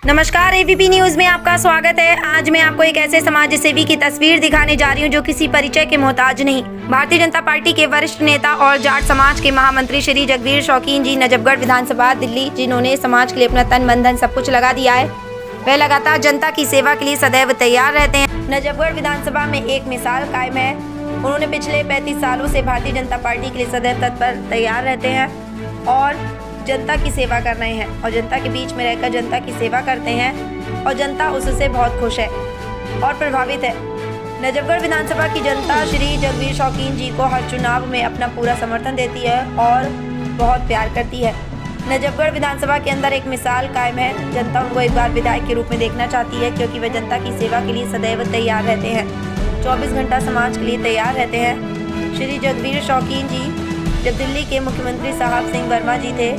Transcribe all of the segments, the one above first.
नमस्कार, ABP news में आपका स्वागत है। आज मैं आपको एक ऐसे समाज सेवी की तस्वीर दिखाने जा रही हूं जो किसी परिचय के मोहताज नहीं। भारतीय जनता पार्टी के वरिष्ठ नेता और जाट समाज के महामंत्री श्री जगवीर शौकीन जी, नजफगढ़ विधानसभा दिल्ली, जिन्होंने समाज के लिए अपना तन मन धन सब कुछ लगा दिया है। वह लगातार जनता की सेवा के लिए सदैव तैयार रहते हैं। नजफगढ़ विधानसभा में एक मिसाल कायम है। उन्होंने पिछले 35 सालों से भारतीय जनता पार्टी के लिए सदैव तत्पर तैयार रहते हैं और जनता की सेवा कर रहे हैं और जनता के बीच में रहकर जनता की सेवा करते हैं और जनता उससे बहुत खुश है और प्रभावित है। नजफगढ़ विधानसभा की जनता श्री जगवीर शौकीन जी को हर चुनाव में अपना पूरा समर्थन देती है और बहुत प्यार करती है। नजफगढ़ विधानसभा के अंदर एक मिसाल कायम है। जनता उनको एक बार विधायक के रूप में देखना चाहती है क्योंकि वह जनता की सेवा के लिए सदैव तैयार रहते हैं, 24 घंटा समाज के लिए तैयार रहते हैं। श्री जगवीर शौकीन जी जब दिल्ली के मुख्यमंत्री साहब सिंह वर्मा जी थे,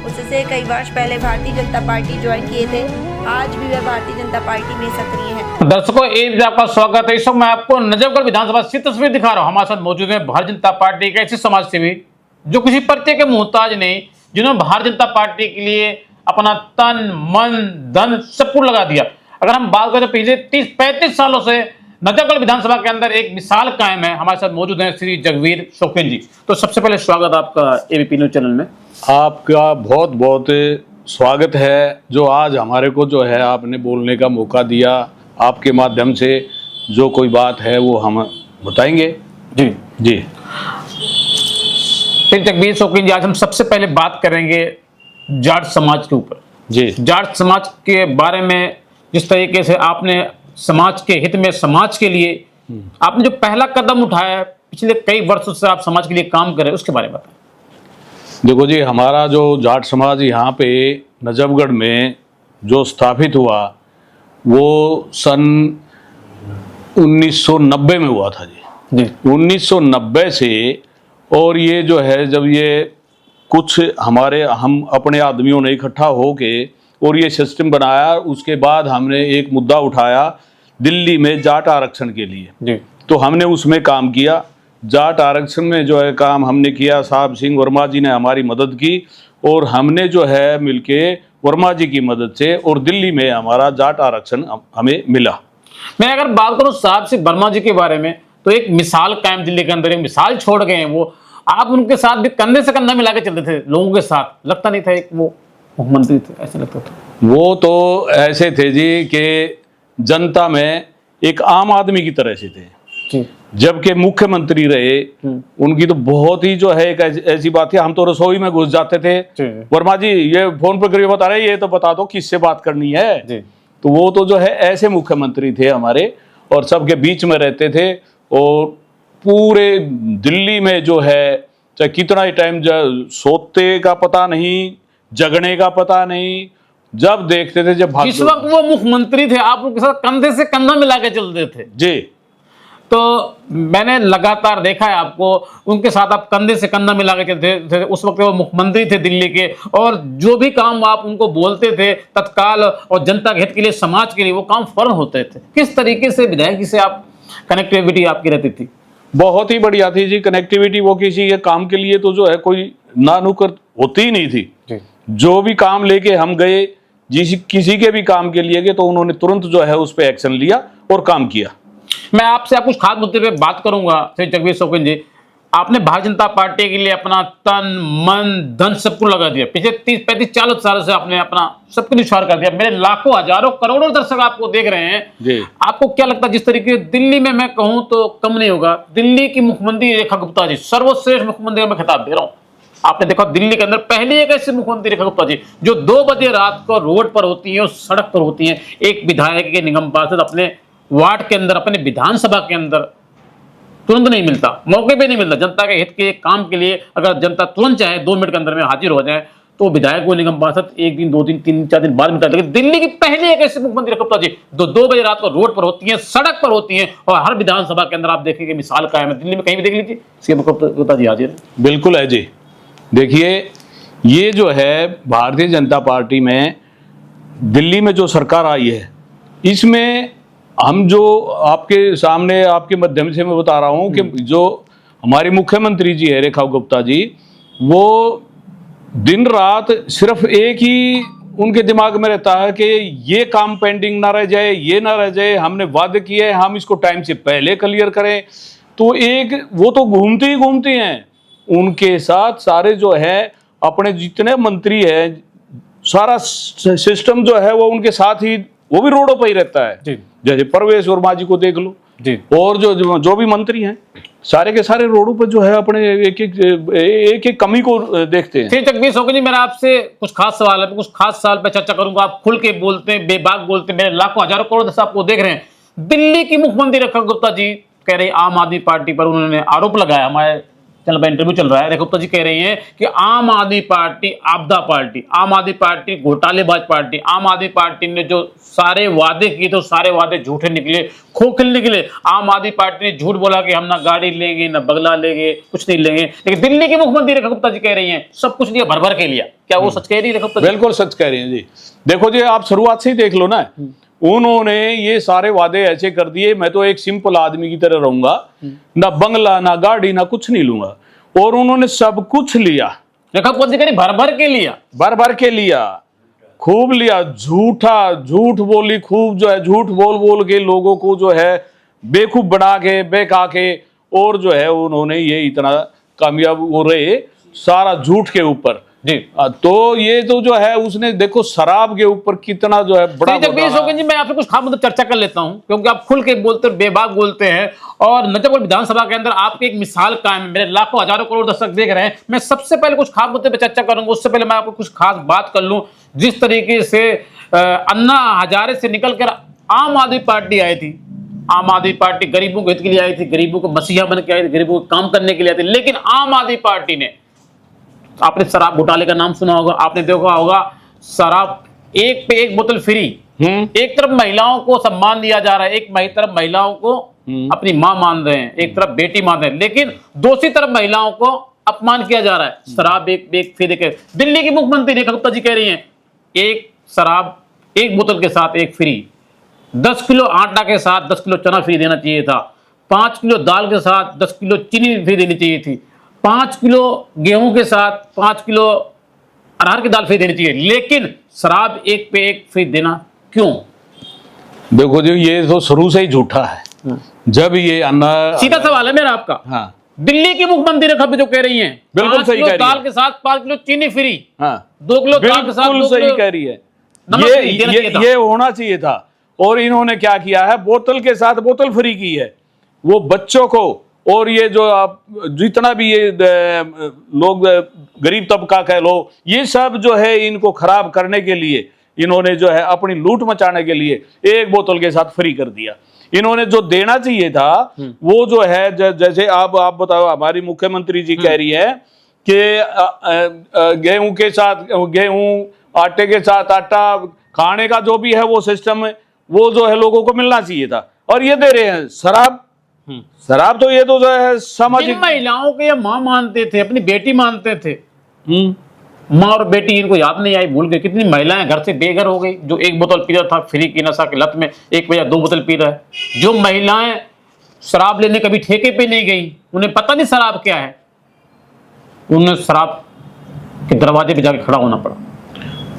उससे कई वर्ष पहले भारतीय जनता पार्टी ज्वाइन किए थे। आज भी वह भारतीय जनता पार्टी में सक्रिय हैं। दर्शकों, एक आपका स्वागत है। इस वक्त मैं आपको नजफगढ़ विधानसभा से तस्वीर दिखा रहा हूं। हमारे साथ मौजूद है भारतीय जनता पार्टी के ऐसे समाज सेवी जो किसी परिचय के मोहताज नहीं, जिन्होंने भारतीय जनता पार्टी के लिए अपना तन मन धन सब कुछ लगा दिया। अगर हम बात करें तो पिछले 30-35 सालों से नजफगढ़ विधानसभा के अंदर एक मिसाल कायम है। हमारे साथ मौजूद हैं श्री जगवीर शौकीन जी। तो सबसे पहले स्वागत आपका एबीपी न्यूज चैनल में। आपका बहुत बहुत स्वागत है। जो आज हमारे को जो है आपने बोलने का मौका दिया, आपके माध्यम से जो कोई बात है वो हम बताएंगे। जी जी श्री जगवीर शौकीन जी, आज हम सबसे पहले बात करेंगे जाट समाज के ऊपर। जी जाट समाज के बारे में जिस तरीके से आपने समाज के हित में, समाज के लिए आपने जो पहला कदम उठाया है, पिछले कई वर्षों से आप समाज के लिए काम कर रहे हैं, उसके बारे में बताएं। देखो जी, हमारा जो जाट समाज यहाँ पे नजफगढ़ में जो स्थापित हुआ वो सन 1990 में हुआ था जी। 1990 से, और ये जो है जब ये कुछ हम अपने आदमियों ने इकट्ठा होके और ये सिस्टम बनाया, उसके बाद हमने एक मुद्दा उठाया दिल्ली में जाट आरक्षण के लिए जी। तो हमने उसमें काम किया। जाट आरक्षण में जो है काम हमने किया। साहब सिंह वर्मा जी ने हमारी मदद की और हमने जो है मिलके वर्मा जी की मदद से और दिल्ली में हमारा जाट आरक्षण हमें मिला। मैं अगर बात करूं साहब सिंह वर्मा जी के बारे में, तो एक मिसाल कायम दिल्ली के अंदर, एक मिसाल छोड़ गए हैं वो। आप उनके साथ भी कंधे से कंधा मिला के चलते थे लोगों के साथ। लगता नहीं था एक वो मुख्यमंत्री थे, ऐसा लगता था। वो तो ऐसे थे जी कि जनता में एक आम आदमी की तरह से थे जी। जबकि मुख्यमंत्री रहे, उनकी तो बहुत ही जो है एक ऐसी बात है, हम तो रसोई में घुस जाते थे, वर्मा जी ये फोन पर करिए, बता रहे ये तो बता दो किससे बात करनी है जी। तो वो तो जो है ऐसे मुख्यमंत्री थे हमारे, और सबके बीच में रहते थे और पूरे दिल्ली में जो है चाहे कितना ही टाइम सोते का पता नहीं, जगने का पता नहीं, जब देखते थे जब जिस वक्त वो मुख्यमंत्री थे आप उनके साथ कंधे से कंधा मिला के चलते थे जी। तो मैंने लगातार देखा है आपको, उनके साथ आप कंधे से कंधा मिला के चलते थे। उस वक्त वो मुख्यमंत्री थे दिल्ली के, और जो भी काम आप उनको बोलते थे तत्काल और जनता के हित के लिए, समाज के लिए, वो काम फौरन होते थे। किस तरीके से विधायक जी से आप कनेक्टिविटी आपकी रहती थी? बहुत ही बढ़िया थी जी कनेक्टिविटी। वो किसी के काम के लिए तो जो है कोई ना नुकर होती ही नहीं थी जी। जो भी काम लेके हम गए, किसी के भी काम के लिए गए तो उन्होंने तुरंत जो है उस पर एक्शन लिया और काम किया। मैं आपसे कुछ खास मुद्दे पे बात करूंगा। श्री जगवीर शौकीन जी, आपने भारतीय जनता पार्टी के लिए अपना तन मन धन सब कुछ लगा दिया। पिछले 30-35-40 साल से आपने अपना सब कुछ निछावर कर दिया। मेरे लाखों, हजारों, करोड़ों दर्शक आपको देख रहे हैं जी। आपको क्या लगता है, जिस तरीके दिल्ली में, मैं कहूं तो कम नहीं होगा, दिल्ली की मुख्यमंत्री रेखा गुप्ता जी, सर्वश्रेष्ठ मुख्यमंत्री का मैं खिताब दे रहा हूं। आपने देखा दिल्ली के अंदर पहली एक ऐसी मुख्यमंत्री रेखा गुप्ता जी जो 2 बजे रात को रोड पर होती है, सड़क पर होती है, एक विधायक के निगम पार्षद अपने वार्ड के अंदर, अपने विधानसभा के अंदर तुरंत नहीं मिलता, मौके पे नहीं मिलता। जनता के हित के काम के लिए अगर जनता तुरंत चाहे 2 मिनट के अंदर में हाजिर हो जाए तो विधायक को निगम पार्षद 1 दिन, 2 दिन, 3-4 दिन बाद मिलता। लेकिन दिल्ली की पहली एक ऐसी मुख्यमंत्री रेखा गुप्ता जी 2 बजे रात को रोड पर होती है, सड़क पर होती है, और हर विधानसभा के अंदर आप देखेंगे मिसाल कायम है। दिल्ली में कहीं भी देख लीजिए, सीएम गुप्ता जी हाजिर है। बिल्कुल है जी। देखिए, ये जो है भारतीय जनता पार्टी में दिल्ली में जो सरकार आई है, इसमें हम जो आपके सामने आपके माध्यम से मैं बता रहा हूं कि जो हमारी मुख्यमंत्री जी है रेखा गुप्ता जी, वो दिन रात सिर्फ एक ही उनके दिमाग में रहता है कि ये काम पेंडिंग ना रह जाए, ये ना रह जाए, हमने वादे किए हम इसको टाइम से पहले क्लियर करें। तो एक वो तो घूमती ही घूमती हैं, उनके साथ सारे जो है अपने जितने मंत्री हैं, सारा सिस्टम जो है वो उनके साथ ही, वो भी रोडों पर ही रहता है। जैसे परवेश वर्मा जी को देख लो जी, और जो भी मंत्री हैं सारे के सारे रोडों पर जो है अपने एक कमी को देखते हैं। फिर जगदीश शौकीन जी, मेरा आपसे कुछ खास सवाल है, कुछ खास सवाल पे चर्चा करूंगा। आप खुल के बोलते हैं, बेबाक बोलते हैं, मेरे लाखों हजारों करोड़ दर्शक आपको देख रहे हैं। दिल्ली की मुख्यमंत्री रेखा गुप्ता जी कह रही आम आदमी पार्टी पर उन्होंने आरोप लगाया, हमारे चैनल पर इंटरव्यू चल रहा है, रेखा गुप्ता जी कह रही हैं कि आम आदमी पार्टी आपदा पार्टी, आम आदमी पार्टी घोटालेबाज पार्टी, आम आदमी पार्टी ने जो सारे वादे किए तो सारे वादे झूठे निकले, खोखले निकले। आम आदमी पार्टी ने झूठ बोला कि हम ना गाड़ी लेंगे ना बंगला लेंगे, कुछ नहीं लेंगे। लेकिन दिल्ली की मुख्यमंत्री रेखा गुप्ता जी कह रही हैं सब कुछ लिया, भर भर के लिया। क्या वो सच कह रही है रेखा गुप्ता जी? बिल्कुल सच कह रही हैं जी। देखो जी, आप शुरुआत से ही देख लो ना, उन्होंने ये सारे वादे ऐसे कर दिए, मैं तो एक सिंपल आदमी की तरह रहूंगा, ना बंगला ना गाड़ी ना कुछ नहीं लूंगा, और उन्होंने सब कुछ लिया। रेखा गुप्ता जी कह रही भर भर के लिया, भर भर के लिया, खूब लिया, झूठ बोली, खूब जो है झूठ बोल बोल के लोगों को जो है बेवकूफ बना के बेका के, और जो है उन्होंने ये इतना कामयाब हो रहे सारा झूठ के ऊपर जी। तो ये तो जो है उसने देखो शराब के ऊपर कितना जो है बड़ा। जगदीश शौकीन जी, मैं आपसे कुछ खास मुद्दे चर्चा कर लेता हूं, क्योंकि आप खुल के बोलते बेबाक बोलते हैं, और नजफगढ़ विधानसभा के अंदर आपकी एक मिसाल कायम है, मेरे लाखों हजारों करोड़ दर्शक देख रहे हैं। मैं सबसे पहले कुछ खास मुद्दे पर चर्चा करूंगा, उससे पहले मैं आपको कुछ खास बात कर लूं। जिस तरीके से अन्ना हजारे से निकलकर आम आदमी पार्टी आई थी, आम आदमी पार्टी गरीबों के हित के लिए आई थी, गरीबों को मसीहा बन के आई थी, गरीबों को काम करने के लिए आई थी। लेकिन आम आदमी पार्टी ने, आपने शराब घोटाले का नाम सुना होगा, आपने देखा होगा शराब एक पे एक बोतल फ्री। एक तरफ महिलाओं को सम्मान दिया जा रहा है, एक तरफ महिलाओं को अपनी मां मान रहे हैं, एक तरफ बेटी मान रहे हैं, लेकिन दूसरी तरफ महिलाओं को अपमान किया जा रहा है। शराब एक फ्री देके दिल्ली की मुख्यमंत्री रेखा गुप्ता जी कह रही हैं एक शराब एक बोतल के साथ एक फ्री, 10 किलो आटा के साथ 10 किलो चना फ्री देना चाहिए था, 5 किलो दाल के साथ 10 किलो चीनी फ्री देनी चाहिए थी, 5 किलो गेहूं के साथ 5 किलो अरहर की दाल फ्री देनी चाहिए, लेकिन शराब एक पे एक फ्री देना क्यों? देखो जी, ये तो शुरू से ही झूठा है। जब ये अन्ना, सीधा सवाल है मेरा आपका, हाँ, दिल्ली की मुख्यमंत्री रेखा जो कह रही हैं बिल्कुल सही कह रही है, दाल के साथ 5 किलो चीनी फ्री, हाँ, 2 किलो दाल के साथ बिल्कुल सही कह रही है। ये होना चाहिए था, और इन्होंने क्या किया है, बोतल के साथ बोतल फ्री की है। वो बच्चों को, और ये जो आप जितना भी ये लोग गरीब तबका कह लो, ये सब जो है इनको खराब करने के लिए इन्होंने जो है अपनी लूट मचाने के लिए एक बोतल के साथ फ्री कर दिया। इन्होंने जो देना चाहिए था वो जो है, जैसे आप बताओ, हमारी मुख्यमंत्री जी कह रही है कि गेहूं के साथ गेहूं, आटे के साथ आटा, खाने का जो भी है वो सिस्टम है वो जो है लोगों को मिलना चाहिए था, और ये दे रहे हैं शराब। शराब तो ये तो जो है सामाजिक, महिलाओं को ये मां मानते थे, अपनी बेटी मानते थे, माँ और बेटी इनको याद नहीं आई, भूल गए। कितनी महिलाएं घर से बेघर हो गई, जो एक बोतल पी रहा था फ्री की नशा की लत में, एक या 2 बोतल पी रहा है। जो महिलाएं शराब लेने कभी ठेके पे नहीं गई, उन्हें पता नहीं शराब क्या है, उन्हें शराब के दरवाजे पे जाके खड़ा होना पड़ा।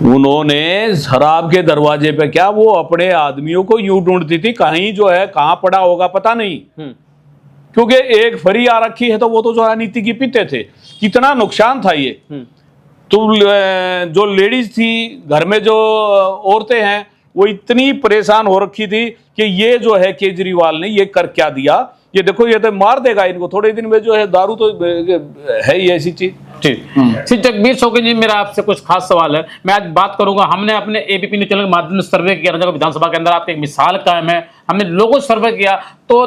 उन्होंने शराब के दरवाजे पे क्या, वो अपने आदमियों को यूं ढूंढती थी, कहीं जो है कहां पड़ा होगा पता नहीं, क्योंकि एक फ्री आ रखी है तो वो तो जो है नीति की पीते थे। कितना नुकसान था ये। तो जो लेडीज थी घर में, जो औरतें हैं, वो इतनी परेशान हो रखी थी कि ये जो है केजरीवाल ने ये कर क्या दिया, ये देखो ये तो मार देगा इनको थोड़े दिन में, जो है दारू तो है ही ऐसी चीज। ठीक, जगदीश शौकीन जी, मेरा आपसे कुछ खास सवाल है। मैं आज बात करूंगा, हमने अपने एबीपी न्यूज चैनल के माध्यम से सर्वे किया, नजफगढ़ विधानसभा के अंदर आपकी एक मिसाल कायम है। हमने लोगों से सर्वे किया तो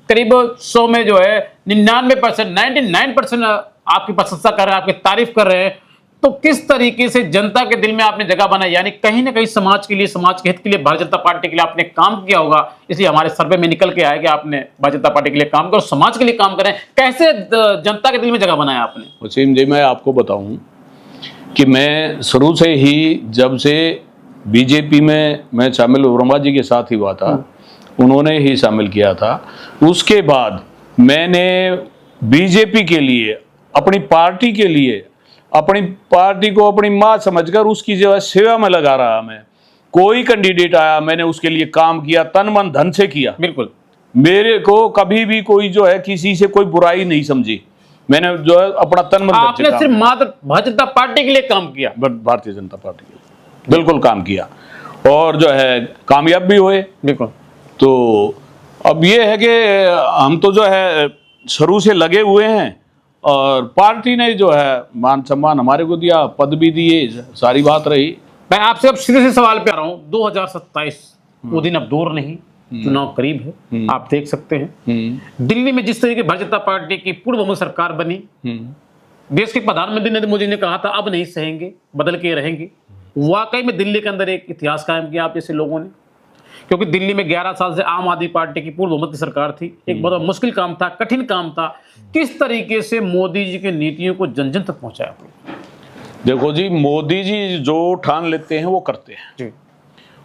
करीब 100 में जो है 99%, 99% आपकी प्रशंसा कर रहे हैं, आपकी तारीफ कर रहे हैं। तो किस तरीके से जनता के दिल में आपने जगह बनाई, यानी कहीं ना कहीं समाज के लिए, समाज के हित के लिए भारतीय जनता पार्टी के लिए आपने काम किया होगा, इसलिए हमारे सर्वे में निकल के आया कि आपने भारतीय जनता पार्टी के लिए काम करो, समाज के लिए काम करें। कैसे जनता के दिल में जगह बनाया आपने? वसीम जी, मैं आपको बताऊं कि मैं शुरू से ही, जब से बीजेपी में मैं शामिल वर्मा जी के साथ ही हुआ था, उन्होंने ही शामिल किया था, उसके बाद मैंने बीजेपी के लिए, अपनी पार्टी के लिए अपनी पार्टी को अपनी माँ समझकर उसकी जो है सेवा में लगा रहा। मैं कोई कैंडिडेट आया, मैंने उसके लिए काम किया, तन मन धन से किया। बिल्कुल। मेरे को कभी भी कोई जो है किसी से कोई बुराई नहीं समझी। मैंने जो है अपना तन मन धन से आपने सिर्फ मात्र भारतीय जनता पार्टी के लिए काम किया। भारतीय जनता पार्टी के लिए बिल्कुल काम किया और जो है कामयाब भी हुए। बिल्कुल। तो अब ये है कि हम तो जो है शुरू से लगे हुए हैं और पार्टी ने जो है मान सम्मान हमारे को दिया, पद भी दिए, सारी बात रही। मैं आपसे अब सीधे से सवाल पे आ रहा हूँ। 2027 वो दिन अब दूर नहीं, चुनाव करीब है, आप देख सकते हैं। दिल्ली में जिस तरीके भारतीय जनता पार्टी की पूर्ण बहुमत सरकार बनी, देश के प्रधानमंत्री नरेंद्र मोदी ने कहा था अब नहीं सहेंगे, बदल के रहेंगे। वाकई में दिल्ली के अंदर एक इतिहास कायम किया आप जैसे लोगों ने, क्योंकि दिल्ली में 11 साल से आम आदमी पार्टी की पूर्ण बहुमत की सरकार थी। एक बहुत मुश्किल काम था, कठिन काम था। किस तरीके से मोदी जी की नीतियों को जन जन तक पहुंचाया? देखो जी, मोदी जी जो ठान लेते हैं वो करते हैं जी।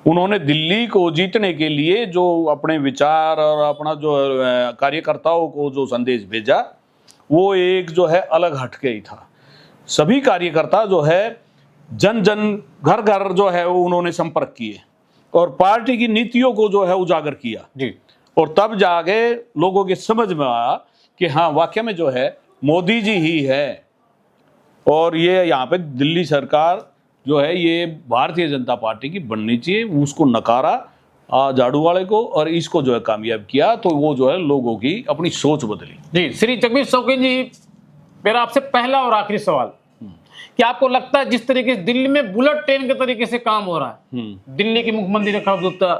उन्होंने दिल्ली को जीतने के लिए जो अपने विचार और अपना जो कार्यकर्ताओं को जो संदेश भेजा, वो एक जो है अलग हटके ही था। सभी कार्यकर्ता जो है जन जन घर घर जो है वो उन्होंने संपर्क किए और पार्टी की नीतियों को जो है उजागर किया जी। और तब जाके लोगों के समझ में आया कि हाँ वाकई में जो है मोदी जी ही है और ये यहाँ पे दिल्ली सरकार जो है ये भारतीय जनता पार्टी की बननी चाहिए। उसको नकारा झाड़ू वाले को और इसको जो है कामयाब किया, तो वो जो है लोगों की अपनी सोच बदली। जी श्री जगदीश शौकीन जी, मेरा आपसे पहला और आखिरी सवाल, क्या आपको लगता है जिस तरीके से दिल्ली में बुलेट ट्रेन के तरीके से काम हो रहा है, दिल्ली के मुख्यमंत्री रेखा गुप्ता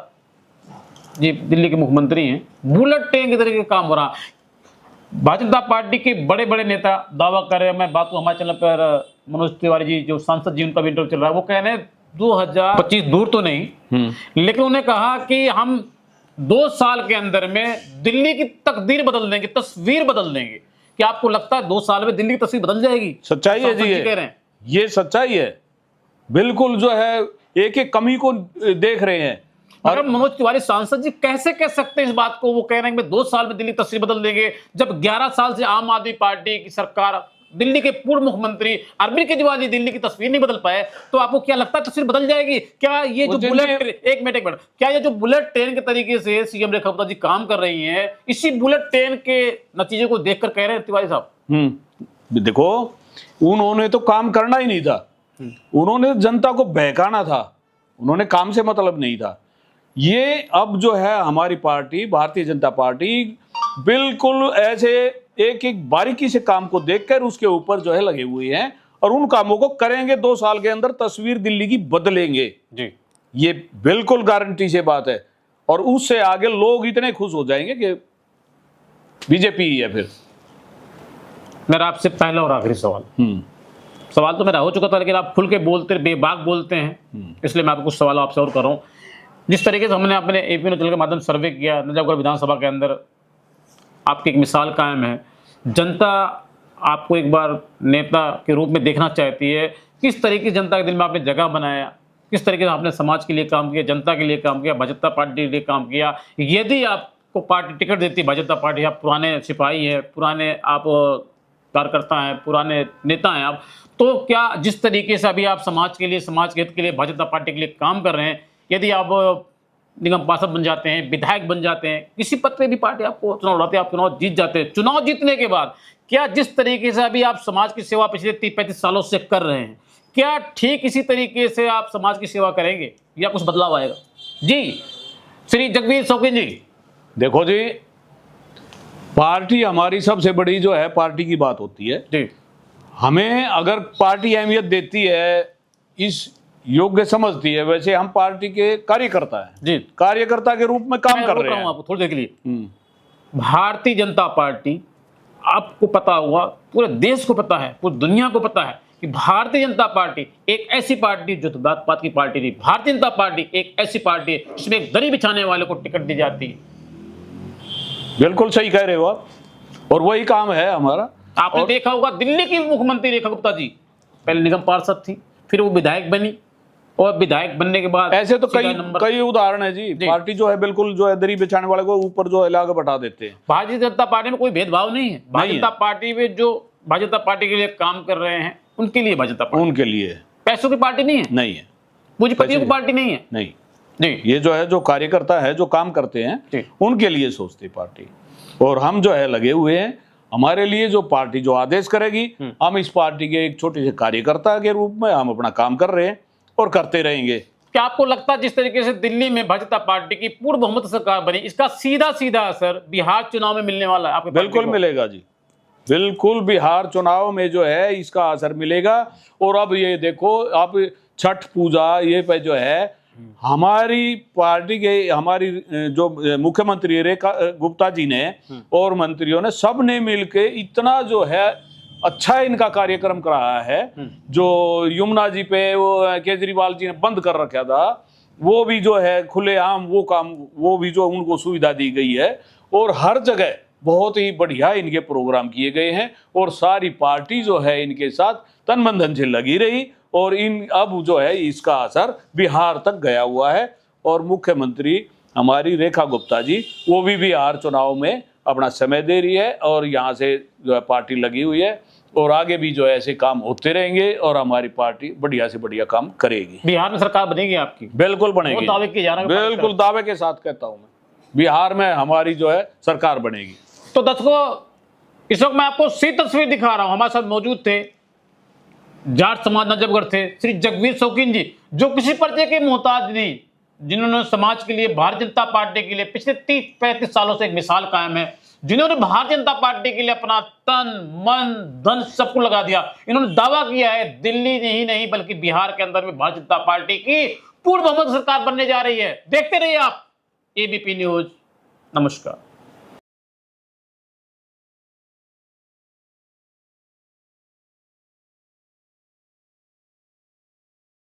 जी दिल्ली के मुख्यमंत्री हैं, बुलेट ट्रेन के तरीके से काम हो रहा है, भारतीय जनता पार्टी के बड़े बड़े नेता दावा कर रहे हैं, मैं बात को हमारे चैनल पर मनोज तिवारी जी जो सांसद जी उनका भी इंटरव्यू चल रहा है, वो कह रहे हैं 2025 दूर तो नहीं, लेकिन उन्होंने कहा कि हम 2 साल के अंदर में दिल्ली की तकदीर बदल देंगे, तस्वीर बदल देंगे। क्या आपको लगता है 2 साल में दिल्ली की तस्वीर बदल जाएगी? सच्चाई है जी, कह रहे हैं ये सच्चाई है। बिल्कुल जो है एक एक कमी को देख रहे हैं। और मनोज तिवारी सांसद जी कैसे कह सकते हैं इस बात को? वो कह रहे हैं कि 2 साल में दिल्ली की तस्वीर बदल देंगे, जब 11 साल से आम आदमी पार्टी की सरकार, दिल्ली के पूर्व मुख्यमंत्री अरविंद केजरीवाल जी दिल्ली की तस्वीर नहीं बदल पाए, तो आपको क्या लगता है तस्वीर बदल जाएगी? क्या ये जो बुलेट एक मिनट क्या ये जो बुलेट ट्रेन के तरीके से सीएम रेखा गुप्ता जी काम कर रही हैं, इसी बुलेट ट्रेन के नतीजे को देखकर कह रहे हैं तिवारी साहब? देखो, उन्होंने तो काम करना ही नहीं था, उन्होंने जनता को बहकाना था, उन्होंने काम से मतलब नहीं था। ये अब जो है हमारी पार्टी भारतीय जनता पार्टी बिल्कुल ऐसे एक एक बारीकी से काम को देखकर उसके ऊपर जो है लगे हुए हैं और उन कामों को करेंगे। 2 साल के अंदर तस्वीर दिल्ली की बदलेंगे जी, ये बिल्कुल गारंटी से बात है। और उससे आगे लोग इतने खुश हो जाएंगे कि बीजेपी ही है। फिर मेरा आपसे पहला और आखिरी सवाल तो मेरा हो चुका था, लेकिन आप खुल के बोलते, बेबाक बोलते हैं, इसलिए मैं आपको कुछ सवाल आपसे और कर रहा हूँ। जिस तरीके से हमने अपने एपी न्यूज़ के माध्यम से सर्वे किया, नजफगढ़ विधानसभा के अंदर आपकी एक मिसाल कायम है, जनता आपको एक बार नेता के रूप में देखना चाहती है। किस तरीके से जनता के दिल में आपने जगह बनाया, किस तरीके से आपने समाज के लिए काम किया, जनता के लिए काम किया, भाजपा पार्टी के लिए काम किया? यदि आपको पार्टी टिकट देती भाजपा पार्टी, आप पुराने सिपाही हैं, पुराने आप कार्यकर्ता हैं, पुराने नेता हैं आप, तो क्या जिस तरीके से अभी आप समाज के लिए, समाज के हित के लिए भाजपा पार्टी के लिए काम कर रहे हैं, यदि आप निगम पार्षद बन जाते हैं, विधायक बन जाते हैं, किसी पद पे भी पार्टी आपको चुनाव लड़ाते हैं, आप चुनाव जीत जाते हैं, चुनाव जीतने के बाद क्या जिस तरीके से अभी आप समाज की सेवा पिछले 30-35 सालों से कर रहे हैं, क्या ठीक इसी तरीके से आप समाज की सेवा करेंगे या कुछ बदलाव आएगा? जी श्री जगदीश शौकीन जी। देखो जी, पार्टी हमारी सबसे बड़ी जो है पार्टी की बात होती है जी। हमें अगर पार्टी अहमियत देती है, इस योग्य समझती है, वैसे हम पार्टी के कार्यकर्ता हैं जी, कार्यकर्ता के रूप में काम कर रहे हैं। आपको थोड़ी देर के लिए, भारतीय जनता पार्टी, आपको पता होगा, पूरे देश को पता है, पूरी दुनिया को पता है कि भारतीय जनता पार्टी एक ऐसी पार्टी जो बात पात की पार्टी नहीं, भारतीय जनता पार्टी एक ऐसी पार्टी है जिसमें एक दरी बिछाने वाले को टिकट दी जाती है। बिल्कुल सही कह रहे हो आप, और वही काम है हमारा। आपने देखा होगा दिल्ली की मुख्यमंत्री रेखा गुप्ता जी पहले निगम पार्षद थी, फिर वो विधायक बनी, और विधायक बनने के बाद ऐसे तो कई उदाहरण है जी। पार्टी जो है बिल्कुल जो है दरी बिछाने वाले को ऊपर जो है लाके बैठा देते हैं। भारतीय जनता पार्टी में कोई भेदभाव नहीं है। भारतीय जनता पार्टी में जो भाजपा पार्टी के लिए काम कर रहे हैं, उनके लिए भाजपा जनता पार्टी, उनके लिए। पैसों की पार्टी नहीं है, नहीं है, पूंजीपतियों की पार्टी नहीं है। नहीं, जी ये जो है, जो कार्यकर्ता है, जो काम करते जी। हैं, उनके लिए सोचती पार्टी। और हम जो है लगे हुए हैं, हमारे लिए जो पार्टी जो आदेश करेगी, हम इस पार्टी के एक छोटे से कार्यकर्ता के रूप में हम अपना काम कर रहे हैं और करते रहेंगे। क्या आपको लगता है जिस तरीके से दिल्ली में भाजपा पार्टी की पूर्ण बहुमत सरकार बनी, इसका सीधा सीधा असर बिहार चुनाव में मिलने वाला है आपके पार्टी बिल्कुल को? मिलेगा जी, बिल्कुल बिहार चुनाव में जो है इसका असर मिलेगा। और अब ये देखो, आप छठ पूजा ये पे जो है, हमारी पार्टी के, हमारी जो मुख्यमंत्री रेखा गुप्ता जी ने और मंत्रियों ने, सब ने मिलके इतना जो है अच्छा इनका कार्यक्रम कराया है। जो यमुना जी पे वो केजरीवाल जी ने बंद कर रखा था, वो भी जो है खुलेआम वो काम, वो भी जो उनको सुविधा दी गई है। और हर जगह बहुत ही बढ़िया इनके प्रोग्राम किए गए हैं और सारी पार्टी जो है इनके साथ तन मन धन से लगी रही। और इन अब जो है इसका असर बिहार तक गया हुआ है। और मुख्यमंत्री हमारी रेखा गुप्ता जी, वो भी बिहार चुनाव में अपना समय दे रही है और यहाँ से जो है पार्टी लगी हुई है। और आगे भी जो है ऐसे काम होते रहेंगे और हमारी पार्टी बढ़िया से बढ़िया काम करेगी। बिहार में सरकार बनेगी आपकी? बिल्कुल बनेगी, वो दावे किए जा रहे हैं, बिल्कुल दावे के साथ कहता हूँ मैं, बिहार में हमारी जो है सरकार बनेगी। तो दर्शकों, इस वक्त मैं आपको सी तस्वीर दिखा रहा हूं। हमारे साथ मौजूद थे जाट समाज नजफगढ़ थे श्री जगवीर शौकीन जी, जो किसी परिचय के मोहताज नहीं, जिन्होंने समाज के लिए, भारतीय जनता पार्टी के लिए पिछले 30-35 सालों से एक मिसाल कायम है, जिन्होंने भारतीय जनता पार्टी के लिए अपना तन मन धन सब कुछ लगा दिया। इन्होंने दावा किया है दिल्ली ही नहीं बल्कि बिहार के अंदर में भारतीय जनता पार्टी की पूर्ण बहुमत सरकार बनने जा रही है। देखते रहिए आप एबीपी न्यूज। नमस्कार।